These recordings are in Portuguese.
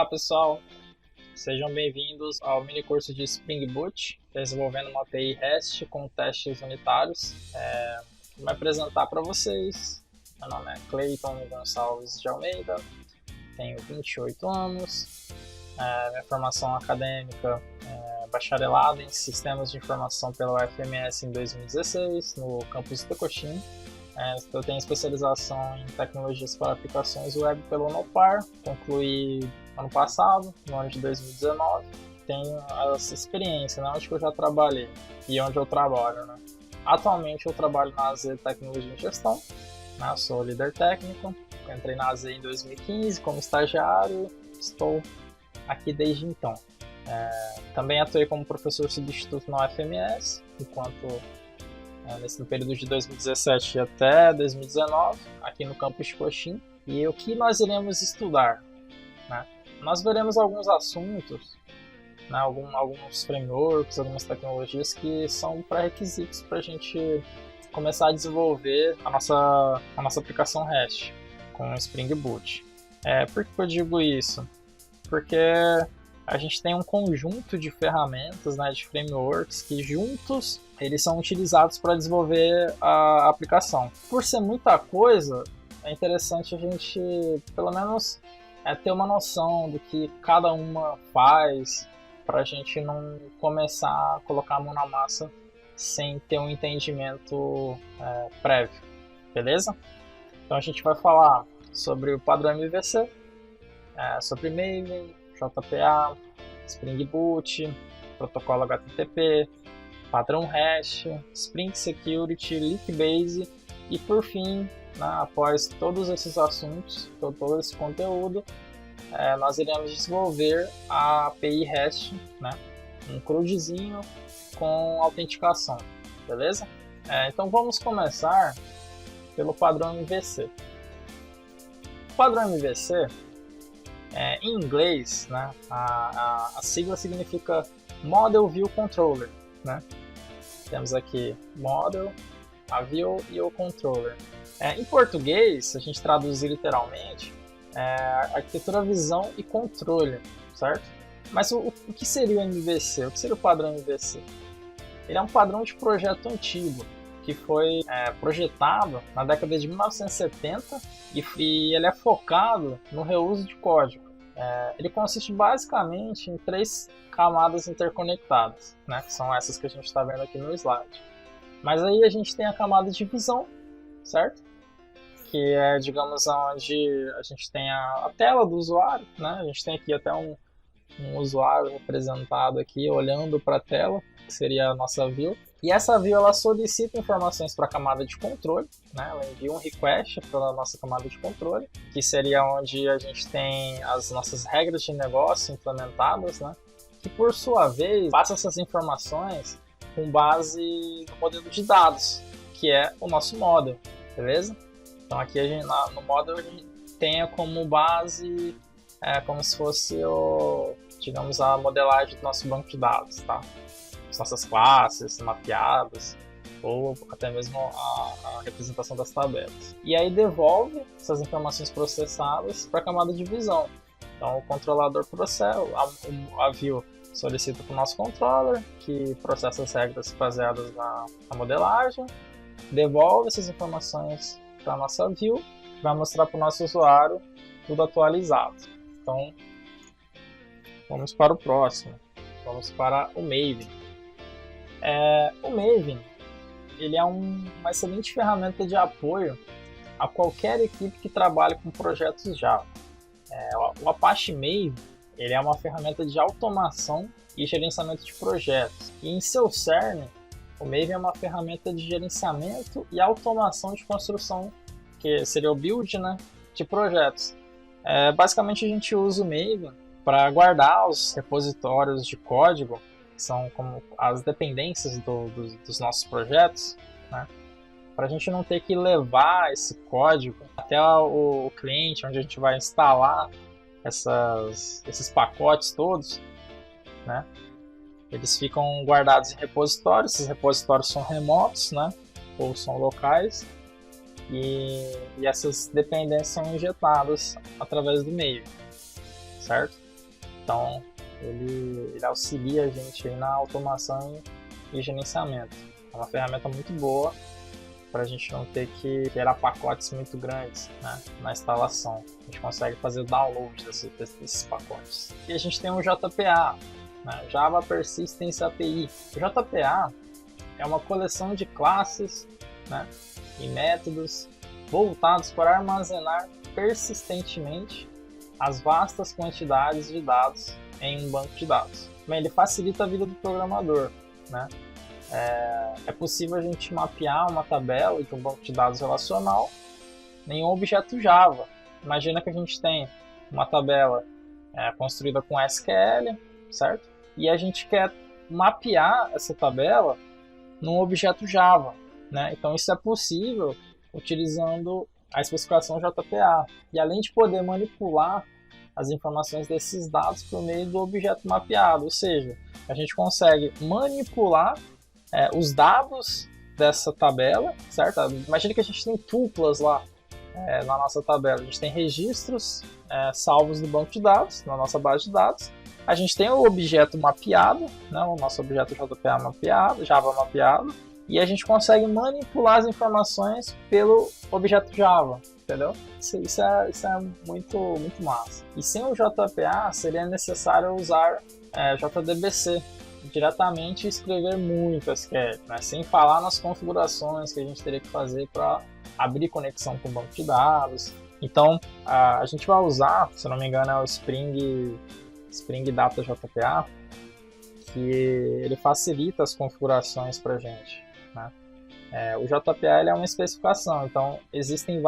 Pessoal, sejam bem-vindos ao mini curso de Spring Boot, desenvolvendo uma API REST com testes unitários. Vou me apresentar para vocês. Meu nome é Cleiton Gonçalves de Almeida, tenho 28 anos, minha formação acadêmica é bacharelado em Sistemas de Informação pela UFMS em 2016, no campus de Coxim. Eu tenho especialização em tecnologias para aplicações web pelo Unopar, concluí ano passado, no ano de 2019. Tenho essa experiência, né, onde eu já trabalhei e onde eu trabalho. Né? Atualmente eu trabalho na AZ Tecnologia em Gestão, né, sou líder técnico, entrei na AZ em 2015 como estagiário, estou aqui desde então. Também atuei como professor substituto na UFMS, enquanto nesse período de 2017 até 2019, aqui no campus de Coxim. E o que nós iremos estudar? Né? Nós veremos alguns assuntos, né, alguns frameworks, algumas tecnologias que são pré-requisitos para a gente começar a desenvolver a nossa aplicação REST com o Spring Boot. Por que eu digo isso? Porque a gente tem um conjunto de ferramentas, né, de frameworks que juntos eles são utilizados para desenvolver a aplicação. Por ser muita coisa, é interessante a gente, pelo menos, ter uma noção do que cada uma faz, para a gente não começar a colocar a mão na massa sem ter um entendimento prévio, beleza? Então a gente vai falar sobre o padrão MVC, sobre Maven, JPA, Spring Boot, protocolo HTTP, padrão REST, Spring Security, Leakbase e por fim, né, após todos esses assuntos, todo esse conteúdo, nós iremos desenvolver a API REST, né, um CRUDzinho com autenticação, beleza? Então vamos começar pelo padrão MVC. O padrão MVC, em inglês, né, a sigla significa Model View Controller. Né? Temos aqui Model, a View e o Controller. Em português, se a gente traduzir literalmente, arquitetura, visão e controle, certo? Mas o que seria o MVC? O que seria o padrão MVC? Ele é um padrão de projeto antigo, que foi projetado na década de 1970 e ele é focado no reuso de código. Ele consiste basicamente em 3 camadas interconectadas, né, que são essas que a gente está vendo aqui no slide. Mas aí a gente tem a camada de visão, certo? Que é, digamos, onde a gente tem a tela do usuário, né? A gente tem aqui até um usuário representado aqui olhando para a tela, que seria a nossa view. E essa view ela solicita informações para a camada de controle, né? Ela envia um request para a nossa camada de controle, que seria onde a gente tem as nossas regras de negócio implementadas, né? Que por sua vez passa essas informações com base no modelo de dados, que é o nosso model, beleza? Então aqui a gente, no model a gente tem como base como se fosse digamos, a modelagem do nosso banco de dados, tá? As nossas classes mapeadas, ou até mesmo a representação das tabelas. E aí devolve essas informações processadas para a camada de visão. Então o controlador processa, a view solicita para o nosso controller, que processa as regras baseadas na modelagem, devolve essas informações para a nossa view, vai mostrar para o nosso usuário tudo atualizado. Então vamos para o próximo, vamos para o Maven. O Maven ele é uma excelente ferramenta de apoio a qualquer equipe que trabalhe com projetos Java. O Apache Maven ele é uma ferramenta de automação e gerenciamento de projetos. E em seu cerne, o Maven é uma ferramenta de gerenciamento e automação de construção, que seria o build, né, de projetos. Basicamente a gente usa o Maven para guardar os repositórios de código, que são como as dependências dos nossos projetos, né? Para a gente não ter que levar esse código até o cliente, onde a gente vai instalar esses pacotes todos, né? Eles ficam guardados em repositórios, esses repositórios são remotos, né? Ou são locais, e essas dependências são injetadas através do Maven, certo? Então, ele auxilia a gente aí na automação e gerenciamento. É uma ferramenta muito boa para a gente não ter que gerar pacotes muito grandes, né, na instalação. A gente consegue fazer o download desses pacotes. E a gente tem o JPA, né, Java Persistence API. O JPA é uma coleção de classes, né, e métodos voltados para armazenar persistentemente as vastas quantidades de dados em um banco de dados. Bem, ele facilita a vida do programador, né? É possível a gente mapear uma tabela de um banco de dados relacional em um objeto Java. Imagina que a gente tem uma tabela construída com SQL, certo? E a gente quer mapear essa tabela num objeto Java, né? Então isso é possível utilizando a especificação JPA. E além de poder manipular as informações desses dados por meio do objeto mapeado, ou seja, a gente consegue manipular os dados dessa tabela, certo? Imagina que a gente tem tuplas lá na nossa tabela. A gente tem registros salvos do banco de dados, na nossa base de dados. A gente tem o objeto mapeado, né? O nosso objeto JPA mapeado, Java mapeado, e a gente consegue manipular as informações pelo objeto Java, entendeu? Isso é muito, muito massa. E sem o JPA seria necessário usar JDBC diretamente e escrever muito SQL, né? Sem falar nas configurações que a gente teria que fazer para abrir conexão com o banco de dados. Então, a gente vai usar, se não me engano, é o Spring Data JPA, que ele facilita as configurações para a gente, né? O JPA ele é uma especificação, então existem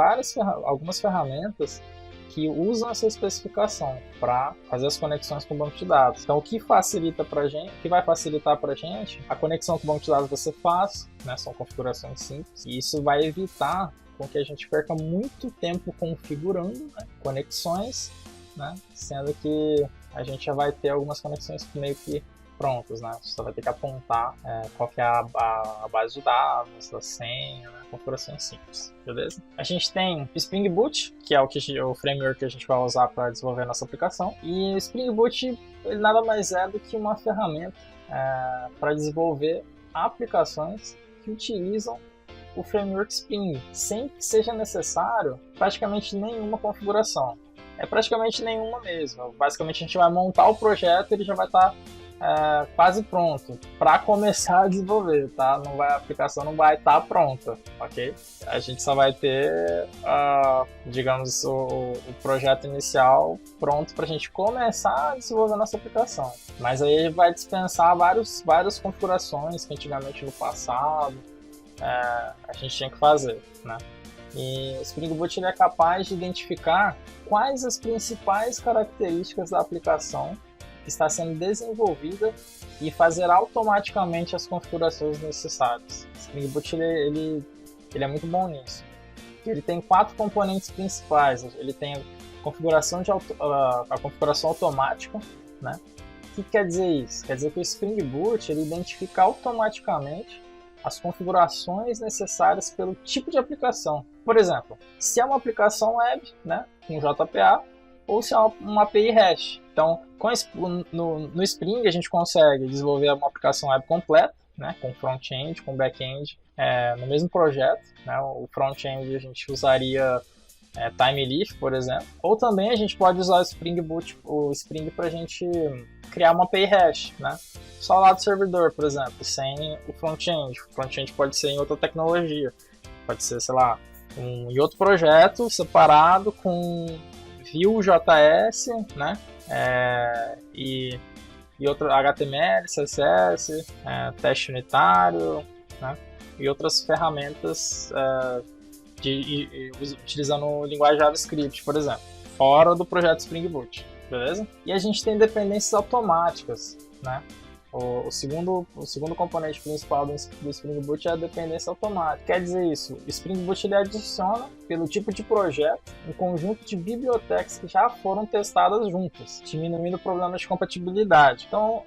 algumas ferramentas que usam essa especificação para fazer as conexões com o banco de dados. Então, o que facilita para gente, o que vai facilitar para a gente, a conexão com o banco de dados você faz, né? São configurações simples, e isso vai evitar com que a gente perca muito tempo configurando, né, conexões, né? Sendo que a gente já vai ter algumas conexões meio que prontos, né? Você só vai ter que apontar qual que é a base de dados, a senha, né? Configurações simples, beleza? A gente tem o Spring Boot, que é o framework que a gente vai usar para desenvolver a nossa aplicação. E o Spring Boot ele nada mais é do que uma ferramenta para desenvolver aplicações que utilizam o framework Spring, sem que seja necessário praticamente nenhuma configuração. É praticamente nenhuma mesmo. Basicamente a gente vai montar o projeto e ele já vai estar quase pronto para começar a desenvolver, tá? A aplicação não vai estar pronta, ok? A gente só vai ter, digamos, o projeto inicial pronto para a gente começar a desenvolver a nossa aplicação. Mas aí ele vai dispensar várias configurações que antigamente no passado a gente tinha que fazer, né? E o Spring Boot ele é capaz de identificar quais as principais características da aplicação que está sendo desenvolvida e fazer automaticamente as configurações necessárias. O Spring Boot ele é muito bom nisso. Ele tem 4 componentes principais. Ele tem a configuração automática, né? O que quer dizer isso? Quer dizer que o Spring Boot ele identifica automaticamente as configurações necessárias pelo tipo de aplicação. Por exemplo, se é uma aplicação web, né, com JPA, ou se é uma API REST. Então, no Spring a gente consegue desenvolver uma aplicação web completa, né, com front-end, com back-end, no mesmo projeto. Né, o front-end a gente usaria TimeLeaf, por exemplo. Ou também a gente pode usar o Spring para a gente criar uma API REST, né? Só lá do servidor, por exemplo, sem o front-end. O front-end pode ser em outra tecnologia. Pode ser, sei lá, em outro projeto separado com Vue.js, né? E outro HTML, CSS, teste unitário, né? E outras ferramentas utilizando linguagem JavaScript, por exemplo, fora do projeto Spring Boot, beleza? E a gente tem dependências automáticas, né? O segundo componente principal do Spring Boot é a dependência automática. Quer dizer isso, o Spring Boot ele adiciona, pelo tipo de projeto, um conjunto de bibliotecas que já foram testadas juntas, diminuindo problemas de compatibilidade. Então,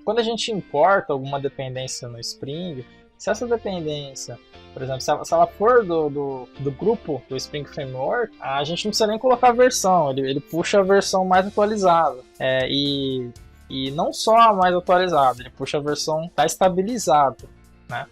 quando a gente importa alguma dependência no Spring, Se essa dependência, por exemplo, se ela for do grupo do Spring Framework, a gente não precisa nem colocar a versão, ele puxa a versão mais atualizada. E não só a mais atualizada, ele puxa a versão que está estabilizada, né?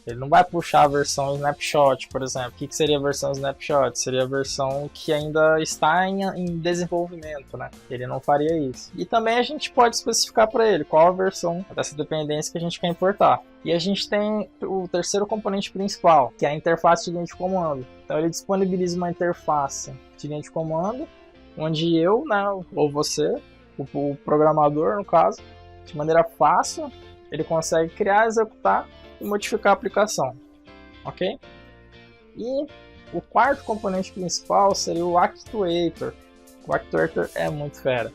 Ele não vai puxar a versão snapshot, por exemplo. O que seria a versão snapshot? Seria a versão que ainda está em desenvolvimento, né? Ele não faria isso. E também a gente pode especificar para ele qual a versão dessa dependência que a gente quer importar. E a gente tem o terceiro componente principal, que é a interface de linha de comando. Então ele disponibiliza uma interface de linha de comando, onde eu, né, ou você, o programador no caso, de maneira fácil, ele consegue criar, executar e modificar a aplicação, ok? E o quarto componente principal seria o Actuator. O Actuator é muito fera.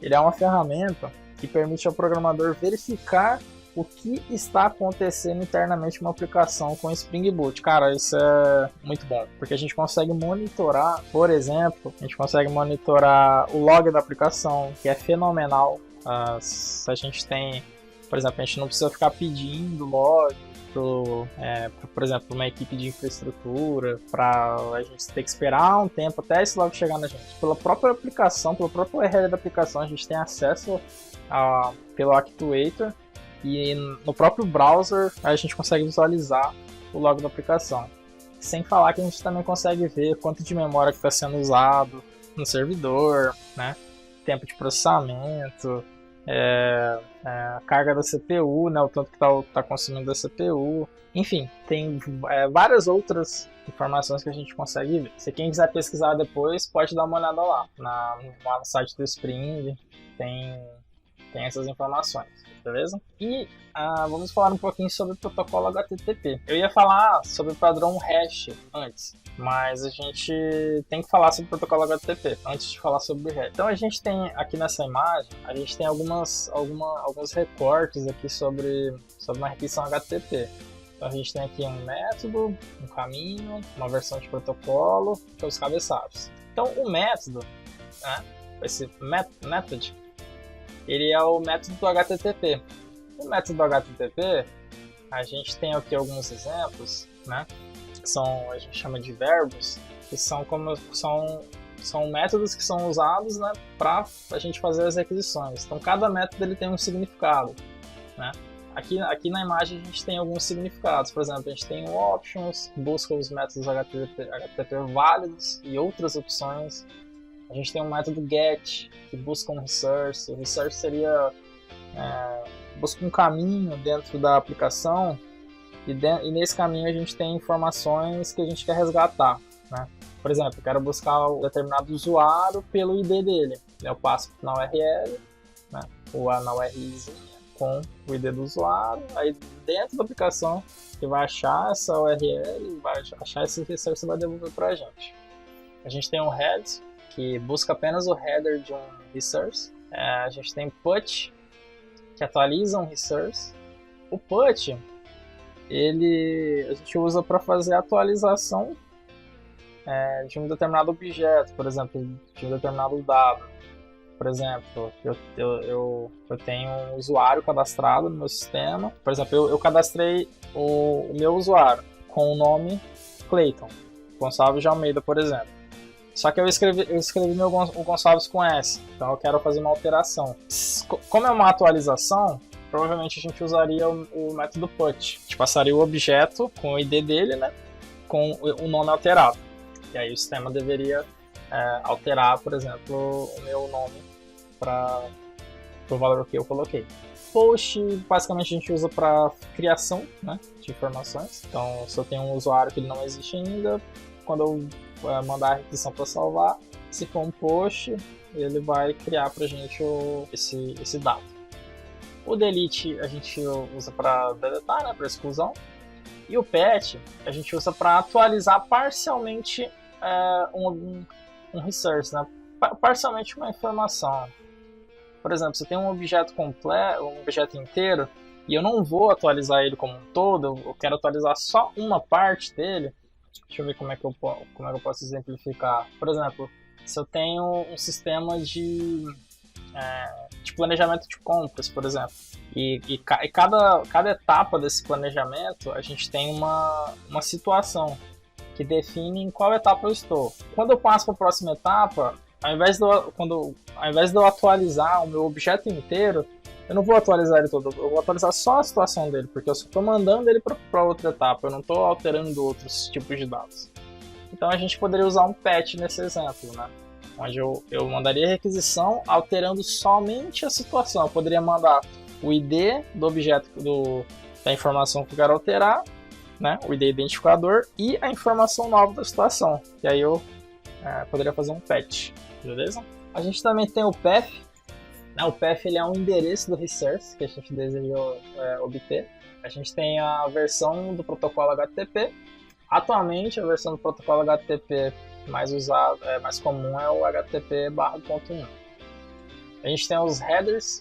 Ele é uma ferramenta que permite ao programador verificar o que está acontecendo internamente numa aplicação com Spring Boot. Cara, isso é muito bom, porque a gente consegue monitorar, por exemplo, a gente consegue monitorar o log da aplicação, que é fenomenal. Se a gente tem, por exemplo, a gente não precisa ficar pedindo log por exemplo, uma equipe de infraestrutura, para a gente ter que esperar um tempo até esse log chegar na gente. Pela própria aplicação, pelo próprio URL da aplicação, a gente tem acesso pelo Actuator, e no próprio browser a gente consegue visualizar o log da aplicação. Sem falar que a gente também consegue ver quanto de memória que está sendo usado no servidor, né? Tempo de processamento, a carga da CPU, né, o tanto que está consumindo da CPU. Enfim, tem várias outras informações que a gente consegue ver. Se quem quiser pesquisar depois, pode dar uma olhada lá. Lá no site do Spring tem essas informações, beleza? E vamos falar um pouquinho sobre o protocolo HTTP. Eu ia falar sobre o padrão REST antes, mas a gente tem que falar sobre o protocolo HTTP antes de falar sobre o REST. Então a gente tem aqui nessa imagem, a gente tem alguns recortes aqui sobre uma requisição HTTP. Então a gente tem aqui um método, um caminho, uma versão de protocolo e os cabeçalhos. Então o método, né, esse method, ele é o método do HTTP. O método do HTTP, a gente tem aqui alguns exemplos, né? A gente chama de verbos, que são métodos que são usados, né, para a gente fazer as requisições. Então cada método ele tem um significado, né? Aqui na imagem a gente tem alguns significados. Por exemplo, a gente tem o options, busca os métodos HTTP válidos e outras opções. A gente tem um método get, que busca um resource. O resource seria busca um caminho dentro da aplicação, e nesse caminho a gente tem informações que a gente quer resgatar, né? Por exemplo, eu quero buscar um determinado usuário pelo ID dele. Eu passo na URL, né, ou na URLzinha com o ID do usuário. Aí dentro da aplicação ele vai achar essa URL, vai achar esse resource e vai devolver para a gente. A gente tem um head, que busca apenas o header de um resource. A gente tem put, que atualiza um resource. O put, a gente usa para fazer a atualização de um determinado objeto, por exemplo, de um determinado dado. Por exemplo, eu tenho um usuário cadastrado no meu sistema. Por exemplo, eu cadastrei o meu usuário com o nome Clayton Gonçalves de Almeida, por exemplo. Só que eu escrevi o Gonçalves com S, então eu quero fazer uma alteração. Como é uma atualização, provavelmente a gente usaria o método put. A gente passaria o objeto com o ID dele, né, com o nome alterado. E aí o sistema deveria alterar, por exemplo, o meu nome para o valor que eu coloquei. Post, basicamente a gente usa para criação, né, de informações. Então, se eu tenho um usuário que ele não existe ainda, quando eu mandar a requisição para salvar, se for um post, ele vai criar para a gente esse dado. O delete a gente usa para deletar, né, para exclusão. E o patch a gente usa para atualizar parcialmente um resource, né, parcialmente uma informação. Por exemplo, se eu tenho um objeto completo, um objeto inteiro, e eu não vou atualizar ele como um todo, eu quero atualizar só uma parte dele. Deixa eu ver como é que eu posso exemplificar. Por exemplo, se eu tenho um sistema de de planejamento de compras, por exemplo. E cada etapa desse planejamento, a gente tem uma situação que define em qual etapa eu estou. Quando eu passo para a próxima etapa, ao invés de eu atualizar o meu objeto inteiro, eu não vou atualizar ele todo, eu vou atualizar só a situação dele, porque eu só estou mandando ele para outra etapa, eu não estou alterando outros tipos de dados. Então a gente poderia usar um patch nesse exemplo, né? Onde eu mandaria requisição alterando somente a situação. Eu poderia mandar o ID do objeto, da informação que eu quero alterar, né? O ID identificador e a informação nova da situação. E aí eu poderia fazer um patch, beleza? A gente também tem o path. O path ele é um endereço do resource que a gente desejou obter. A gente tem a versão do protocolo HTTP. Atualmente, a versão do protocolo HTTP mais usada, mais comum é o HTTP/.1. A gente tem os headers.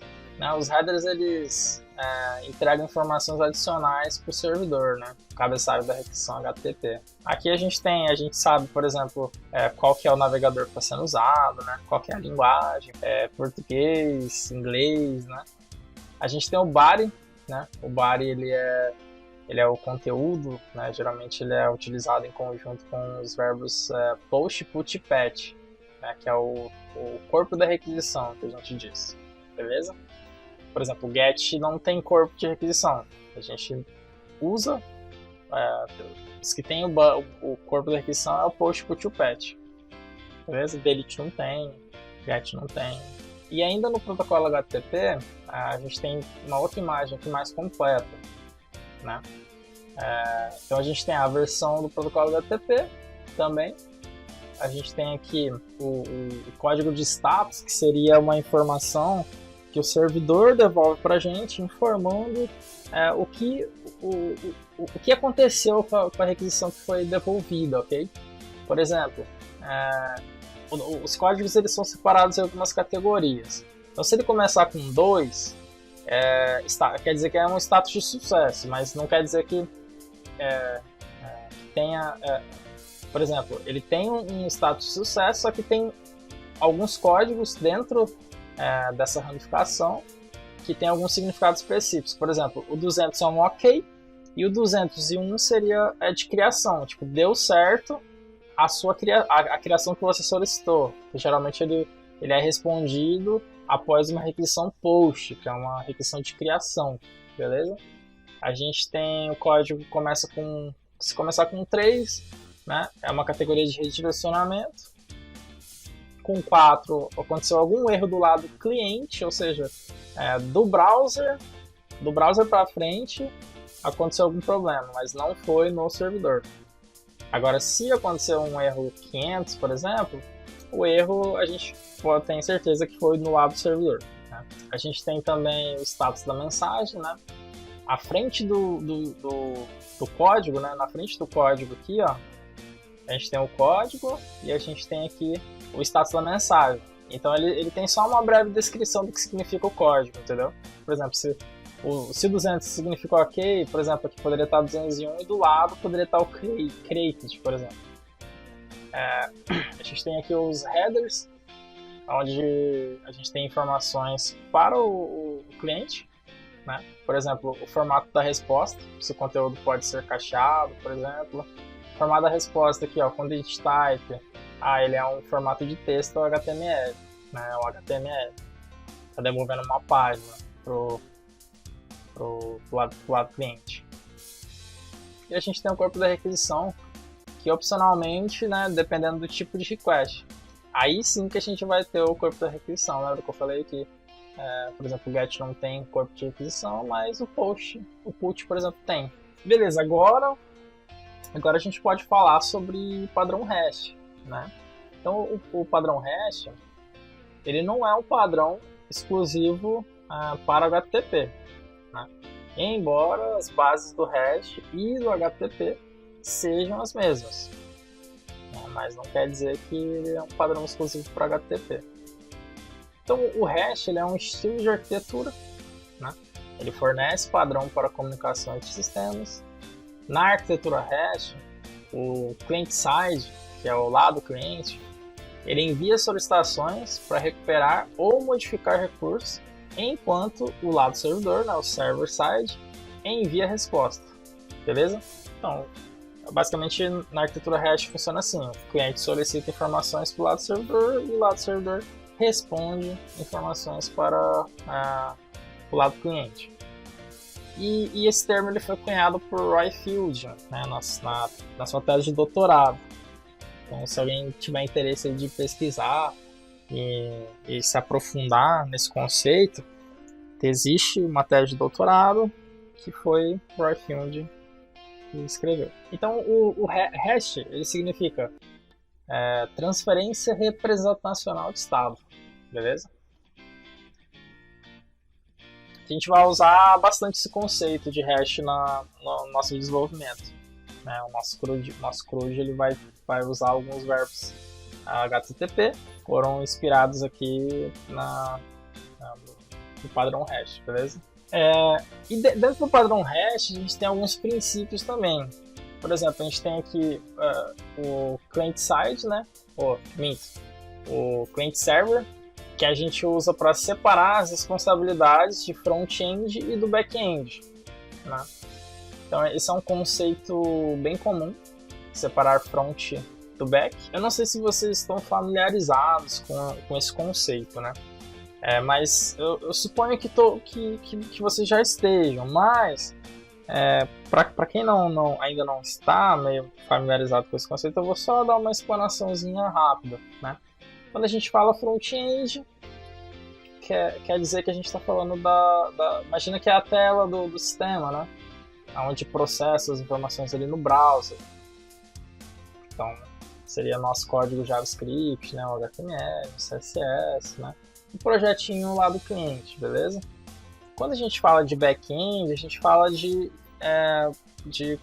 Os headers eles entregam informações adicionais para o servidor, né? O cabeçalho da requisição HTTP. Aqui a gente sabe, por exemplo, qual que é o navegador que está sendo usado, né? Qual que é a linguagem, português, inglês, né? A gente tem o body, né? O body ele é o conteúdo, né? Geralmente ele é utilizado em conjunto com os verbos post, put e patch, né? Que é o corpo da requisição que a gente diz, beleza? Por exemplo, o get não tem corpo de requisição. A gente usa os que tem o corpo da requisição é o post, put e o patch. Beleza? Delete não tem, get não tem. E ainda no protocolo HTTP, a gente tem uma outra imagem aqui mais completa, né? Então a gente tem a versão do protocolo HTTP também. A gente tem aqui o código de status, que seria uma informação que o servidor devolve para a gente, informando o que aconteceu com a requisição que foi devolvida, ok? Por exemplo, os códigos eles são separados em algumas categorias. Então, se ele começar com 2, quer dizer que é um status de sucesso, mas não quer dizer que tenha... por exemplo, ele tem um status de sucesso, só que tem alguns códigos dentro dessa ramificação que tem alguns significados específicos. Por exemplo, o 200 é um ok e o 201 seria de criação, tipo, deu certo a criação que você solicitou, que geralmente ele é respondido após uma requisição post, que é uma requisição de criação, beleza? A gente tem o código que se começar com 3, né, é uma categoria de redirecionamento. Com 4, aconteceu algum erro do lado cliente, ou seja, do browser para frente, aconteceu algum problema, mas não foi no servidor. Agora, se acontecer um erro 500, por exemplo, o erro a gente pode ter certeza que foi no lado do servidor, né? A gente tem também o status da mensagem, né? À frente do código, né? Na frente do código aqui, ó, a gente tem o código e a gente tem aqui o status da mensagem. Então ele tem só uma breve descrição do que significa o código, entendeu? Por exemplo, se o 200 significa ok, por exemplo, aqui poderia estar 201 e do lado poderia estar o created, por exemplo. A gente tem aqui os headers, onde a gente tem informações para o cliente, né? Por exemplo, o formato da resposta, se o conteúdo pode ser cacheado, por exemplo. O formato da resposta aqui, ó, content type, ele é um formato de texto ou HTML, né? O HTML está devolvendo uma página pro lado cliente. E a gente tem o corpo da requisição, que opcionalmente, né, dependendo do tipo de request, aí sim que a gente vai ter o corpo da requisição. Lembra que eu falei que, por exemplo, o GET não tem corpo de requisição, mas o PUT, por exemplo, tem. Beleza, agora a gente pode falar sobre padrão REST, né? Então, o padrão REST, ele não é um padrão exclusivo para o HTTP, né? Embora as bases do REST e do HTTP sejam as mesmas, né? Mas não quer dizer que ele é um padrão exclusivo para HTTP. Então, o REST ele é um estilo de arquitetura, né? Ele fornece padrão para comunicação entre sistemas. Na arquitetura REST, o client-side, que é o lado cliente, Ele envia solicitações para recuperar ou modificar recursos, enquanto o lado servidor, né, o server side, envia a resposta. Beleza? Então, basicamente na arquitetura REST funciona assim: o cliente solicita informações para o lado servidor e o lado servidor responde informações para o lado cliente. E esse termo ele foi cunhado por Roy Field, né, na sua tese de doutorado. Então, se alguém tiver interesse de pesquisar e se aprofundar nesse conceito, existe uma tese de doutorado que foi Roy Field que escreveu. Então, o REST ele significa transferência representacional de estado, beleza? A gente vai usar bastante esse conceito de REST no nosso desenvolvimento. Né? O nosso CRUD ele vai usar alguns verbos HTTP, foram inspirados aqui no padrão REST, beleza? E dentro do padrão REST a gente tem alguns princípios também. Por exemplo, a gente tem aqui o client-side, né? O client-server, que a gente usa para separar as responsabilidades de front-end e do back-end. Né? Então esse é um conceito bem comum, separar front do back. Eu não sei se vocês estão familiarizados com esse conceito, né? Mas eu suponho que vocês já estejam, mas para quem ainda não está meio familiarizado com esse conceito, eu vou só dar uma explanaçãozinha rápida, né? Quando a gente fala front-end, quer dizer que a gente está falando imagina que é a tela do sistema, né? Onde processa as informações ali no browser. Então, seria nosso código JavaScript, né? O HTML, o CSS, né? Um projetinho lá do cliente, beleza? Quando a gente fala de back-end, a gente fala de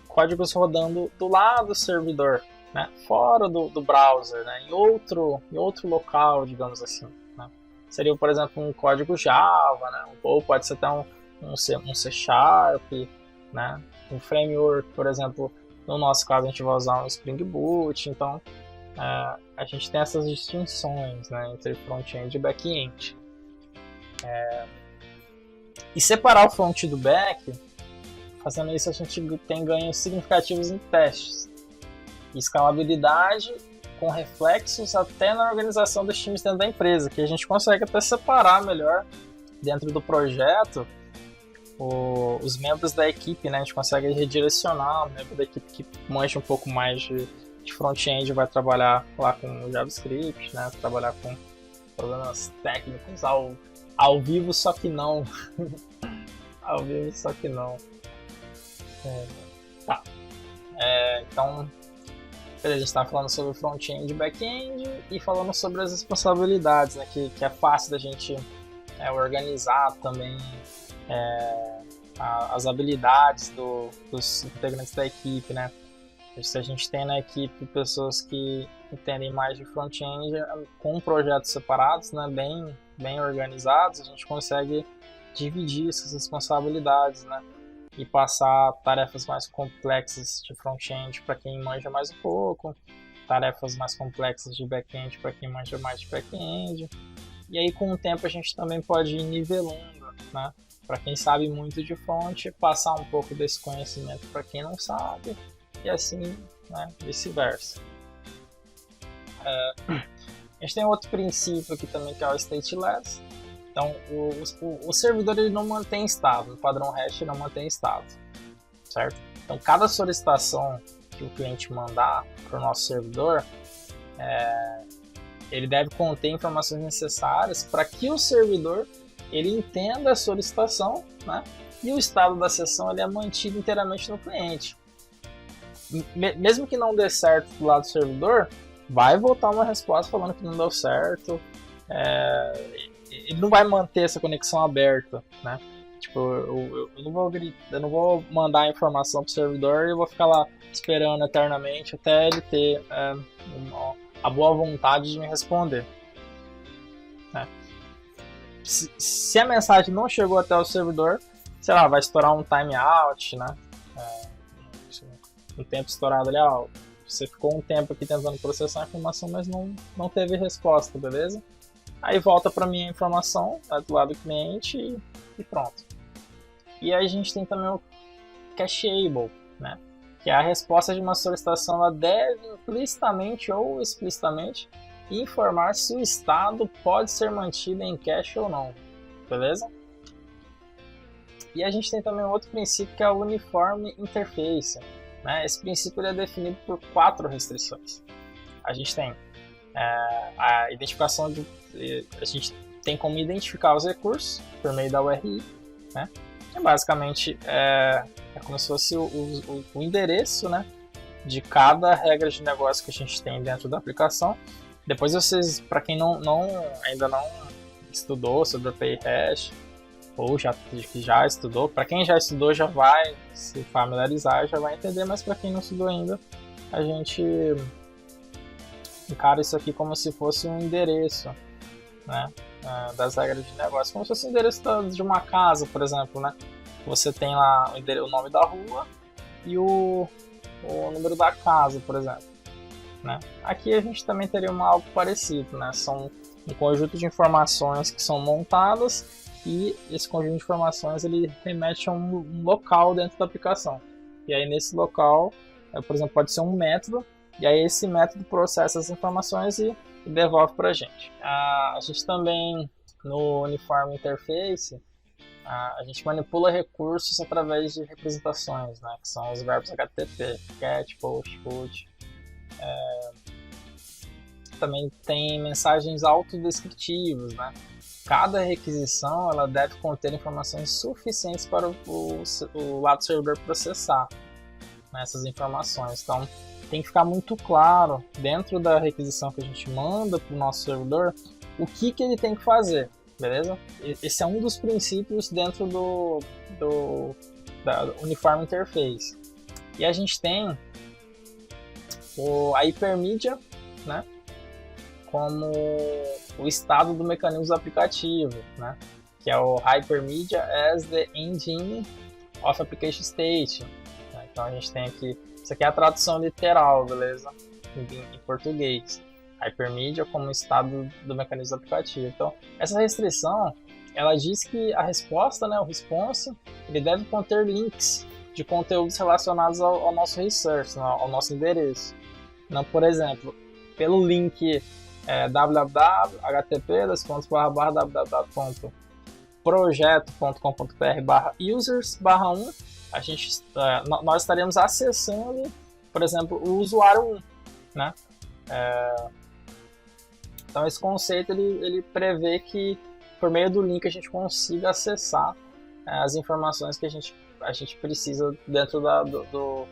códigos rodando do lado do servidor, né? Fora do browser, né? em outro local, digamos assim. Né? Seria, por exemplo, um código Java, né? Ou pode ser até um C Sharp, né? Um framework, por exemplo, no nosso caso a gente vai usar um Spring Boot, então a gente tem essas distinções, né? Entre front-end e back-end. E separar o front do back, fazendo isso a gente tem ganhos significativos em testes. Escalabilidade com reflexos até na organização dos times dentro da empresa, que a gente consegue até separar melhor dentro do projeto os membros da equipe, né? A gente consegue redirecionar o membro da equipe que manja um pouco mais de front-end, vai trabalhar lá com JavaScript, né? Trabalhar com problemas técnicos ao vivo, só que não. Ao vivo, só que não. Tá. Então, a gente está falando sobre front-end e back-end e falando sobre as responsabilidades, né? Que é fácil da gente organizar também as habilidades dos integrantes da equipe, né? Se a gente tem na equipe pessoas que entendem mais de front-end com projetos separados, né? Bem organizados, a gente consegue dividir essas responsabilidades, né? E passar tarefas mais complexas de front-end para quem manja mais um pouco, tarefas mais complexas de back-end para quem manja mais de back-end. E aí com o tempo a gente também pode ir nivelando, né? Para quem sabe muito de front, passar um pouco desse conhecimento para quem não sabe, e assim, né? Vice-versa. A gente tem outro princípio aqui também, que é o stateless. Então, o servidor ele não mantém estado, o padrão REST não mantém estado, certo? Então, cada solicitação que o cliente mandar para o nosso servidor, ele deve conter informações necessárias para que o servidor ele entenda a solicitação, né? E o estado da sessão ele é mantido inteiramente no cliente. Mesmo que não dê certo do lado do servidor, vai voltar uma resposta falando que não deu certo. Ele não vai manter essa conexão aberta, né? Tipo, eu não vou mandar a informação pro servidor e eu vou ficar lá esperando eternamente até ele ter a boa vontade de me responder. Né? Se a mensagem não chegou até o servidor, sei lá, vai estourar um timeout, né? Um tempo estourado ali, você ficou um tempo aqui tentando processar a informação, mas não teve resposta, beleza? Aí volta para minha informação, tá, do lado do cliente e pronto. E aí a gente tem também o cacheable, né? Que é a resposta de uma solicitação, ela deve implicitamente ou explicitamente informar se o estado pode ser mantido em cache ou não, beleza? E a gente tem também outro princípio que é o Uniform Interface, né? Esse princípio é definido por 4 restrições. A gente tem a identificação a gente tem como identificar os recursos por meio da URI, né? Que basicamente é como se fosse o endereço, né, de cada regra de negócio que a gente tem dentro da aplicação. Depois vocês, para quem ainda não estudou sobre a API Hash, ou já estudou, para quem já estudou já vai se familiarizar, já vai entender, mas para quem não estudou ainda, a gente encara isso aqui como se fosse um endereço, né, das regras de negócio, como se fosse o endereço de uma casa, por exemplo, né? Você tem lá o nome da rua e o número da casa, por exemplo, né? Aqui a gente também teria algo parecido, né? São um conjunto de informações que são montadas e esse conjunto de informações ele remete a um local dentro da aplicação. E aí nesse local, por exemplo, pode ser um método, e aí esse método processa as informações e devolve para a gente. A gente também, no Uniform Interface, a gente manipula recursos através de representações, né, que são os verbos HTTP, get, post, put. Também tem mensagens autodescritivas, né? Cada requisição ela deve conter informações suficientes para o lado servidor processar, né, essas informações. Então, tem que ficar muito claro dentro da requisição que a gente manda para o nosso servidor o que ele tem que fazer. Beleza? Esse é um dos princípios dentro da Uniform Interface. E a gente tem a hipermídia, né, como o estado do mecanismo do aplicativo, né, que é o Hypermedia as the Engine of Application State. Né? Então a gente tem aqui, isso aqui é a tradução literal, beleza? Em português. Hypermedia como estado do mecanismo aplicativo. Então, essa restrição, ela diz que a resposta, né, o response, ele deve conter links de conteúdos relacionados ao nosso resource, ao nosso endereço. Então, por exemplo, pelo link www.http://www.projeto.com.br/users/1, nós estaremos acessando, por exemplo, o usuário 1, né? Então esse conceito ele prevê que por meio do link a gente consiga acessar as informações que a gente precisa dentro do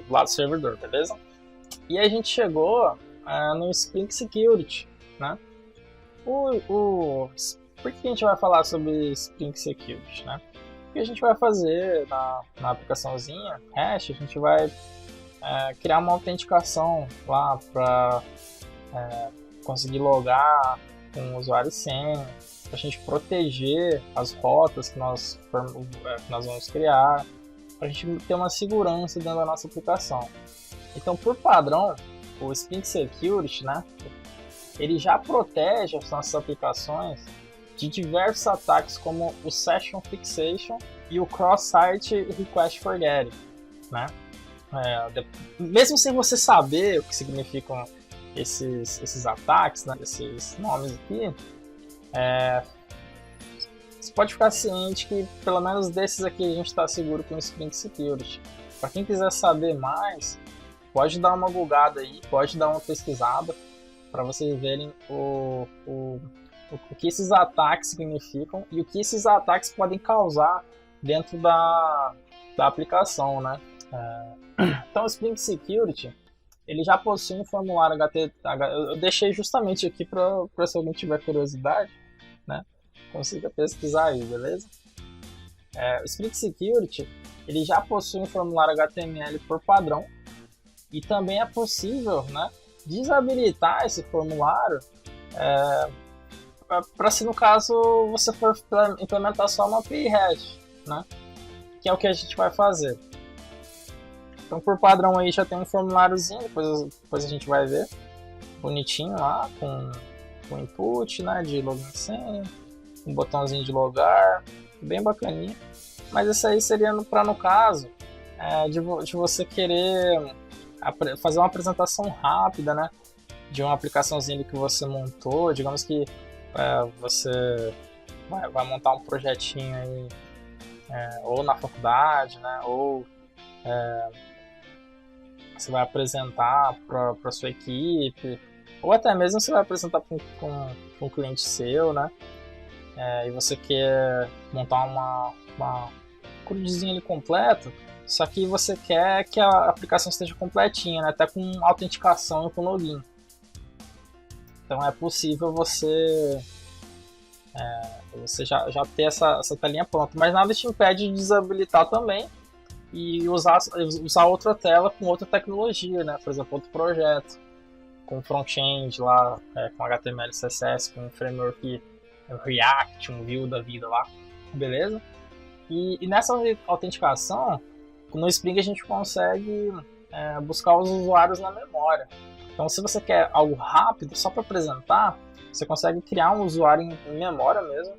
lado servidor, beleza? E a gente chegou no Spring Security, né? Por que a gente vai falar sobre Spring Security, né? Porque a gente vai fazer na aplicaçãozinha Hash, a gente vai criar uma autenticação lá para conseguir logar com o usuário e senha, para a gente proteger as rotas que nós vamos criar, para a gente ter uma segurança dentro da nossa aplicação. Então, por padrão, o Spring Security, né, ele já protege as nossas aplicações de diversos ataques como o Session Fixation e o Cross-Site Request Forgetting, né? Mesmo sem você saber o que significam esses ataques, né, esses nomes aqui, você pode ficar ciente que pelo menos desses aqui a gente está seguro com o Spring Security. Para quem quiser saber mais, pode dar uma googada aí, pode dar uma pesquisada para vocês verem o que esses ataques significam e o que esses ataques podem causar dentro da aplicação, né? Então o Spring Security ele já possui um formulário HTTP. Eu deixei justamente aqui para se alguém tiver curiosidade, né, consiga pesquisar aí, beleza? O Spring Security ele já possui um formulário HTML por padrão e também é possível, né, desabilitar esse formulário para se no caso você for implementar só uma API Hash, né, que é o que a gente vai fazer. Então, por padrão aí já tem um formuláriozinho, depois a gente vai ver, bonitinho lá, com input, né, de login e senha, um botãozinho de logar, bem bacaninha. Mas isso aí seria para no caso de você querer fazer uma apresentação rápida, né, de uma aplicaçãozinha que você montou. Digamos que você vai montar um projetinho aí, ou na faculdade, né, ou você vai apresentar para sua equipe, ou até mesmo você vai apresentar para um cliente seu, né, e você quer montar uma crudezinha ali completa, só que você quer que a aplicação esteja completinha, né, até com autenticação e com login. Então é possível você já ter essa telinha pronta, mas nada te impede de desabilitar também e usar outra tela com outra tecnologia, né? Por exemplo, outro projeto com front-end lá, com HTML, CSS, com um framework React, um Vue da vida lá, beleza? E nessa autenticação, no Spring a gente consegue buscar os usuários na memória. Então, se você quer algo rápido, só para apresentar, você consegue criar um usuário em memória mesmo,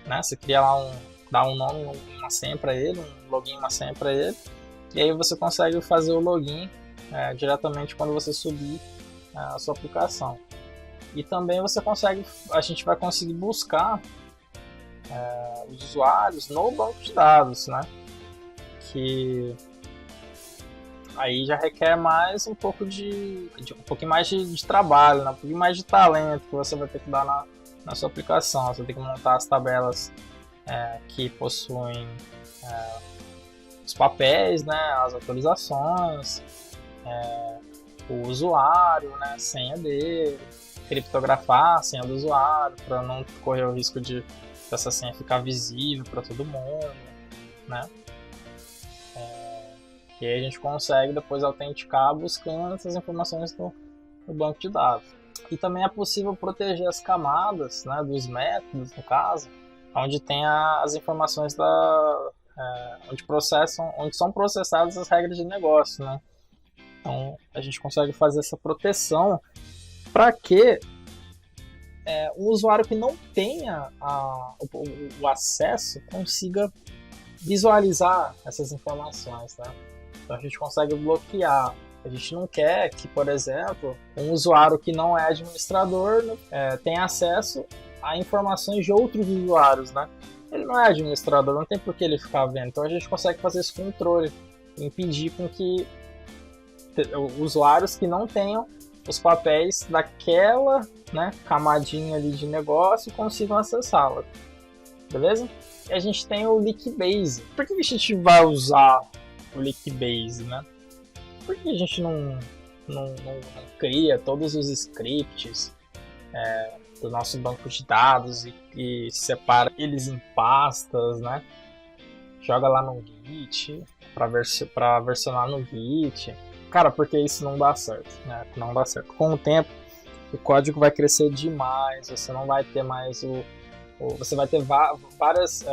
né? Você cria lá dá um nome, uma senha para ele, um login, uma senha para ele, e aí você consegue fazer o login diretamente quando você subir a sua aplicação. E também a gente vai conseguir buscar os usuários no banco de dados, né? Que aí já requer mais um pouquinho mais de trabalho, né? Um pouquinho mais de talento que você vai ter que dar na sua aplicação. Você tem que montar as tabelas que possuem os papéis, né? As atualizações, o usuário, né? A senha dele, criptografar a senha do usuário para não correr o risco de essa senha ficar visível para todo mundo, né? E aí a gente consegue depois autenticar buscando essas informações no banco de dados. E também é possível proteger as camadas, né, dos métodos, no caso, onde tem as informações onde são processadas as regras de negócio, né? Então a gente consegue fazer essa proteção para que o usuário que não tenha o acesso consiga visualizar essas informações, né? Então a gente consegue bloquear. A gente não quer que, por exemplo, um usuário que não é administrador tenha acesso a informações de outros usuários, né? Ele não é administrador, não tem por que ele ficar vendo. Então a gente consegue fazer esse controle, impedir com que usuários que não tenham os papéis daquela, né, camadinha ali de negócio consigam acessá-la. Beleza? E a gente tem o Lickbase. Por que a gente vai usar o Lickbase, né? Por que a gente não cria todos os scripts do nosso banco de dados e separa eles em pastas, né? Joga lá no Git para versionar no Git. Cara, porque isso não dá certo, né? Não dá certo. Com o tempo, o código vai crescer demais. Você não vai ter mais você vai ter várias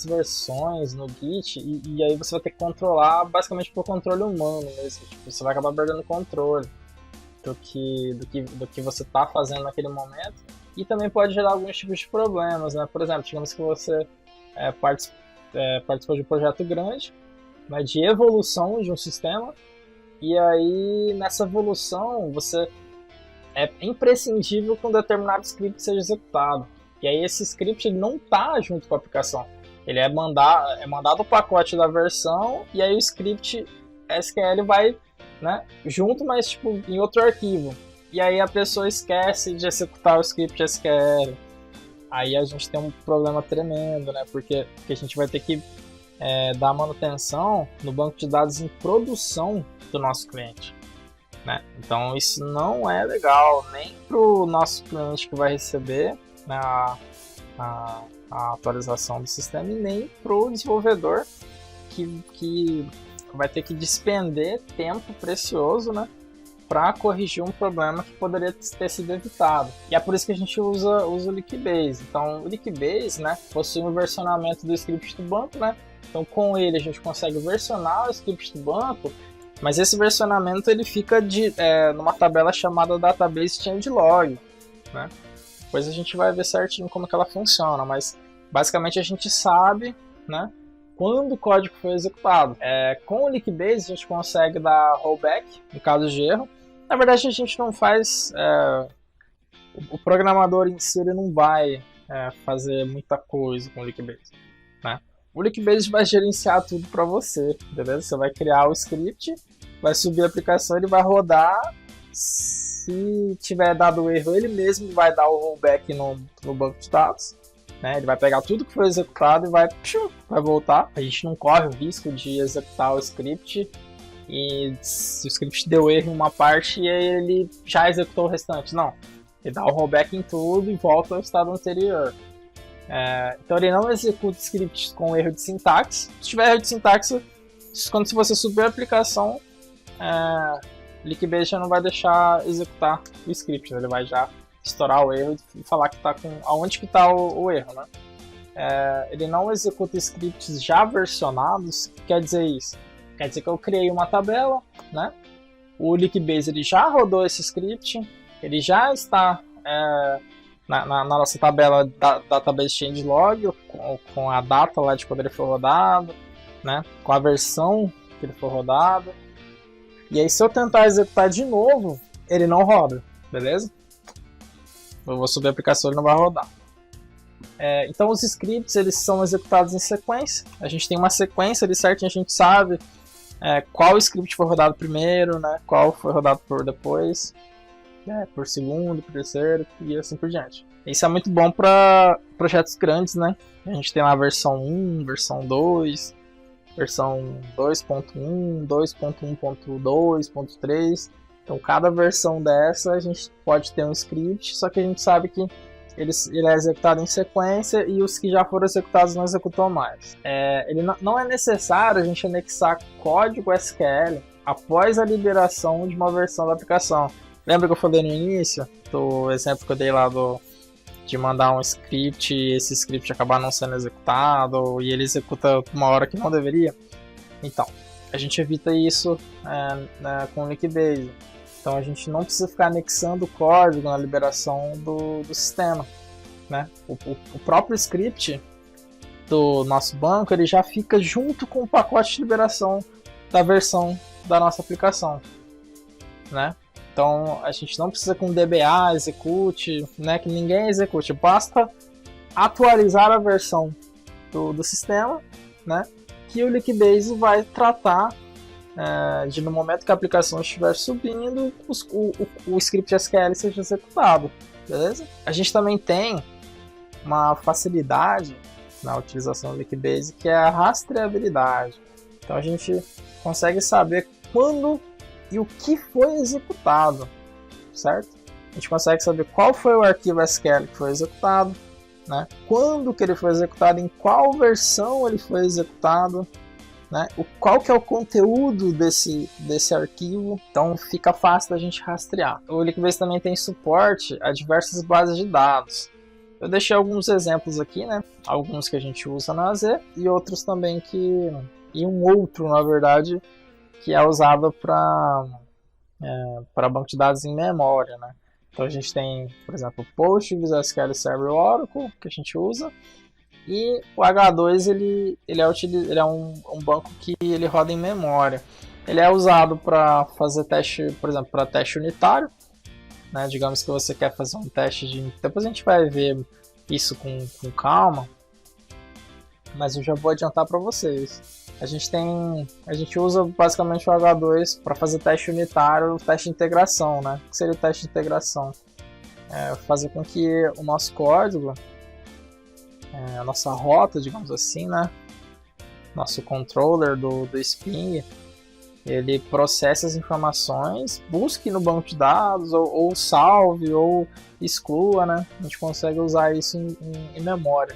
versões no Git e aí você vai ter que controlar basicamente por controle humano mesmo. Tipo, você vai acabar perdendo o controle do que você está fazendo naquele momento, e também pode gerar alguns tipos de problemas, né? Por exemplo, digamos que você participou de um projeto grande, né, de evolução de um sistema, e aí nessa evolução é imprescindível que um determinado script seja executado. E aí esse script ele não está junto com a aplicação. Ele é mandado o pacote da versão, e aí o script SQL vai, né, junto, mas tipo, em outro arquivo. E aí a pessoa esquece de executar o script SQL. Aí a gente tem um problema tremendo, né? Porque a gente vai ter que dar manutenção no banco de dados em produção do nosso cliente, né? Então isso não é legal nem para o nosso cliente que vai receber, né, a atualização do sistema, e nem para o desenvolvedor que vai ter que despender tempo precioso, né, para corrigir um problema que poderia ter sido evitado. E é por isso que a gente usa o Lickbase. Então, o Lickbase, né, possui um versionamento do script do banco, né? Então, com ele a gente consegue versionar o script do banco, mas esse versionamento ele fica numa tabela chamada Database Changelog, né? Depois a gente vai ver certinho como que ela funciona, mas basicamente a gente sabe, né, quando o código foi executado. Com o Lickbase a gente consegue dar rollback em caso de erro. Na verdade a gente não faz... o programador em si ele não vai fazer muita coisa com o Lickbase, né? O Lickbase vai gerenciar tudo para você, beleza? Você vai criar o script, vai subir a aplicação, ele vai rodar. Se tiver dado erro, ele mesmo vai dar o rollback no banco de dados. Né? Ele vai pegar tudo que foi executado e vai voltar. A gente não corre o risco de executar o script e se o script deu erro em uma parte e ele já executou o restante. Não, ele dá o rollback em tudo e volta ao estado anterior. Então ele não executa scripts com erro de sintaxe. Se tiver erro de sintaxe, quando você subir a aplicação, o Lickbase já não vai deixar executar o script, né? Ele vai já estourar o erro e falar que tá aonde que está o erro, né? Ele não executa scripts já versionados. O que quer dizer isso? Quer dizer que eu criei uma tabela, né? O Lickbase ele já rodou esse script, ele já está na nossa tabela Database Changelog, com a data lá de quando ele foi rodado, né? Com a versão que ele foi rodado. E aí se eu tentar executar de novo, ele não roda, beleza? Eu vou subir a aplicação e ele não vai rodar. Então os scripts eles são executados em sequência. A gente tem uma sequência ali certinho, a gente sabe qual script foi rodado primeiro, né? Qual foi rodado por depois, por segundo, por terceiro e assim por diante. Isso é muito bom para projetos grandes, né? A gente tem lá a versão 1, versão 2, versão 2.1, 2.1.2, 3. Então cada versão dessa a gente pode ter um script, só que a gente sabe que ele é executado em sequência e os que já foram executados não executam mais. Ele não é necessário a gente anexar código SQL após a liberação de uma versão da aplicação. Lembra que eu falei no início do exemplo que eu dei lá de mandar um script e esse script acabar não sendo executado e ele executa uma hora que não deveria? Então, a gente evita isso com o Lickbase. Então a gente não precisa ficar anexando o código na liberação do sistema, né? O próprio script do nosso banco ele já fica junto com o pacote de liberação da versão da nossa aplicação, né? Então a gente não precisa com DBA execute, né? Que ninguém execute, basta atualizar a versão do sistema, né? Que o Lickbase vai tratar no momento que a aplicação estiver subindo, o script SQL seja executado, beleza? A gente também tem uma facilidade na utilização do Lickbase que é a rastreabilidade. Então a gente consegue saber quando e o que foi executado, certo? A gente consegue saber qual foi o arquivo SQL que foi executado, né? Quando que ele foi executado, em qual versão ele foi executado, né? Qual que é o conteúdo desse arquivo. Então fica fácil da gente rastrear. O Lickbase também tem suporte a diversas bases de dados. Eu deixei alguns exemplos aqui, né? Alguns que a gente usa na AZ e outros também e um outro, na verdade, que é usado para banco de dados em memória, né? Então a gente tem, por exemplo, o PostgreSQL Server Oracle, que a gente usa. E o H2 ele é um banco que ele roda em memória. Ele é usado para fazer teste, por exemplo, para teste unitário, né? Digamos que você quer fazer um teste depois a gente vai ver isso com calma, mas eu já vou adiantar para vocês. A gente usa basicamente o H2 para fazer teste unitário, teste de integração, né? O que seria o teste de integração? Fazer com que o nosso código, a nossa rota, digamos assim, né? Nosso controller do Spring, ele processa as informações, busque no banco de dados, ou salve, ou exclua, né? A gente consegue usar isso em memória,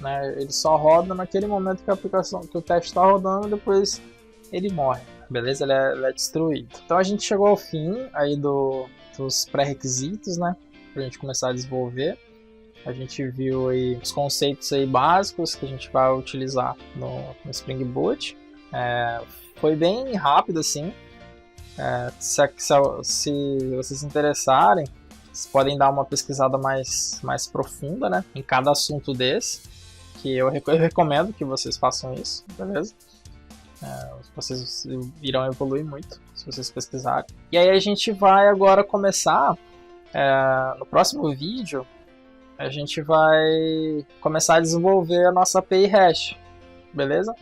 né? Ele só roda naquele momento que a aplicação, que o teste está rodando, depois ele morre. beleza? Ele é destruído. Então a gente chegou ao fim aí dos pré-requisitos, né? Pra gente começar a desenvolver. A gente viu aí os conceitos aí básicos que a gente vai utilizar no Spring Boot. Foi bem rápido assim. Se vocês se interessarem, vocês podem dar uma pesquisada mais profunda, né, em cada assunto desse, que eu recomendo que vocês façam isso, beleza? Vocês irão evoluir muito se vocês pesquisarem. E aí a gente vai agora começar, no próximo vídeo, a gente vai começar a desenvolver a nossa API REST, beleza?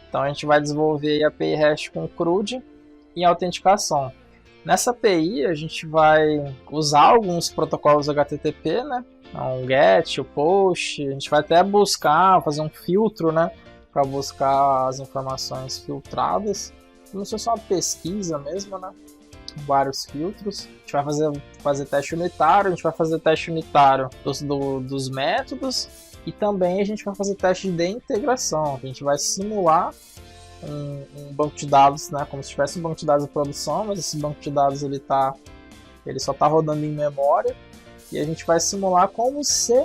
Então a gente vai desenvolver a API REST com CRUD e autenticação. Nessa API a gente vai usar alguns protocolos HTTP, né? O GET, o POST, a gente vai até fazer um filtro, né? Para buscar as informações filtradas, como se fosse uma pesquisa mesmo, né? Vários filtros. A gente vai fazer teste unitário, a gente vai fazer teste unitário dos métodos e também a gente vai fazer teste de integração. A gente vai simular um banco de dados, né, como se tivesse um banco de dados de produção, mas esse banco de dados ele só está rodando em memória e a gente vai simular como se,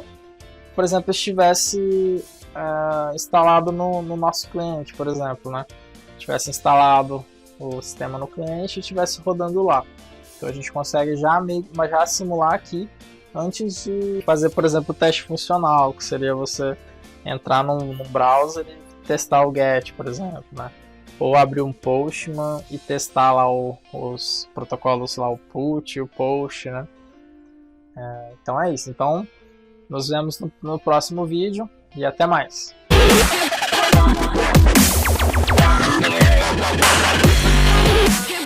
por exemplo, estivesse instalado no nosso cliente, por exemplo, né? Tivesse instalado o sistema no cliente e estivesse rodando lá. Então a gente consegue já simular aqui antes de fazer, por exemplo, o teste funcional, que seria você entrar num browser e testar o GET, por exemplo, né? Ou abrir um Postman e testar lá os protocolos, lá o PUT e o POST, né? Então é isso. Então nos vemos no próximo vídeo e até mais. Yeah.